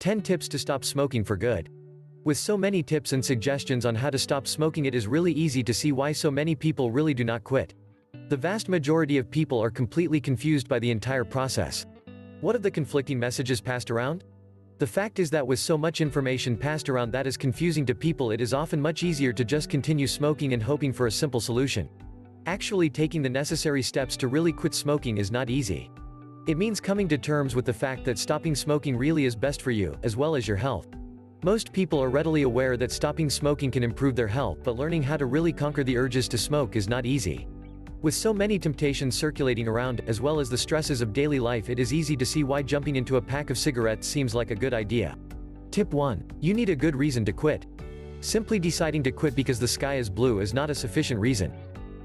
10 tips to stop smoking for good. With so many tips and suggestions on how to stop smoking, it is really easy to see why so many people really do not quit. The vast majority of people are completely confused by the entire process. What of the conflicting messages passed around? The fact is that with so much information passed around that is confusing to people, it is often much easier to just continue smoking and hoping for a simple solution. Actually taking the necessary steps to really quit smoking is not easy. It means coming to terms with the fact that stopping smoking really is best for you, as well as your health. Most people are readily aware that stopping smoking can improve their health, but learning how to really conquer the urges to smoke is not easy. With so many temptations circulating around, as well as the stresses of daily life, it is easy to see why jumping into a pack of cigarettes seems like a good idea. Tip 1. You need a good reason to quit. Simply deciding to quit because the sky is blue is not a sufficient reason.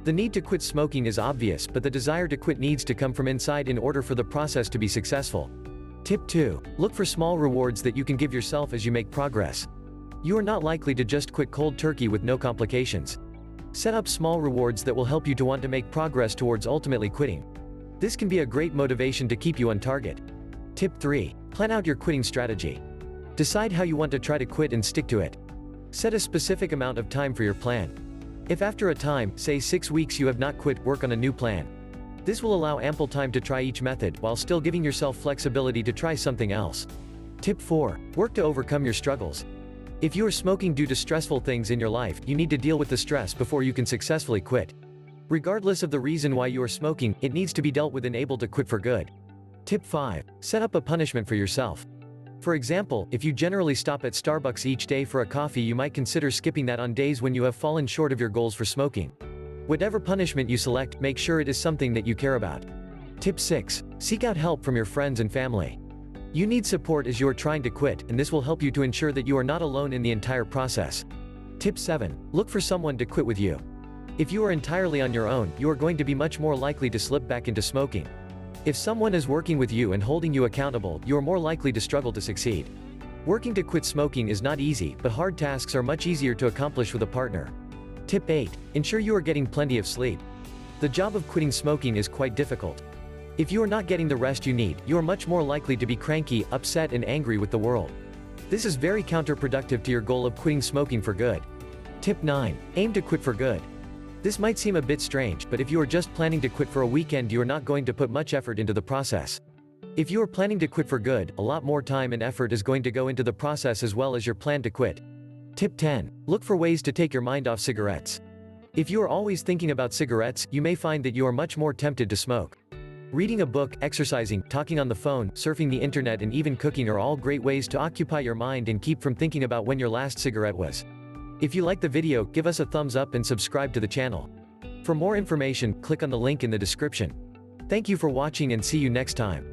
The need to quit smoking is obvious, but the desire to quit needs to come from inside in order for the process to be successful. Tip 2. Look for small rewards that you can give yourself as you make progress. You are not likely to just quit cold turkey with no complications. Set up small rewards that will help you to want to make progress towards ultimately quitting. This can be a great motivation to keep you on target. Tip 3. Plan out your quitting strategy. Decide how you want to try to quit and stick to it. Set a specific amount of time for your plan. If after a time, say 6 weeks, you have not quit, work on a new plan. This will allow ample time to try each method, while still giving yourself flexibility to try something else. Tip 4. Work to overcome your struggles. If you are smoking due to stressful things in your life, you need to deal with the stress before you can successfully quit. Regardless of the reason why you are smoking, it needs to be dealt with and able to quit for good. Tip 5. Set up a punishment for yourself. For example, if you generally stop at Starbucks each day for a coffee, you might consider skipping that on days when you have fallen short of your goals for smoking. Whatever punishment you select, make sure it is something that you care about. Tip 6. Seek out help from your friends and family. You need support as you are trying to quit, and this will help you to ensure that you are not alone in the entire process. Tip 7. Look for someone to quit with you. If you are entirely on your own, you are going to be much more likely to slip back into smoking. If someone is working with you and holding you accountable, you are more likely to struggle to succeed. Working to quit smoking is not easy, but hard tasks are much easier to accomplish with a partner. Tip 8. Ensure you are getting plenty of sleep. The job of quitting smoking is quite difficult. If you are not getting the rest you need, you are much more likely to be cranky, upset, and angry with the world. This is very counterproductive to your goal of quitting smoking for good. Tip 9. Aim to quit for good. This might seem a bit strange, but if you are just planning to quit for a weekend, you are not going to put much effort into the process. If you are planning to quit for good, a lot more time and effort is going to go into the process as well as your plan to quit. Tip 10. Look for ways to take your mind off cigarettes. If you are always thinking about cigarettes, you may find that you are much more tempted to smoke. Reading a book, exercising, talking on the phone, surfing the internet, and even cooking are all great ways to occupy your mind and keep from thinking about when your last cigarette was. If you like the video, give us a thumbs up and subscribe to the channel. For more information, click on the link in the description. Thank you for watching and see you next time.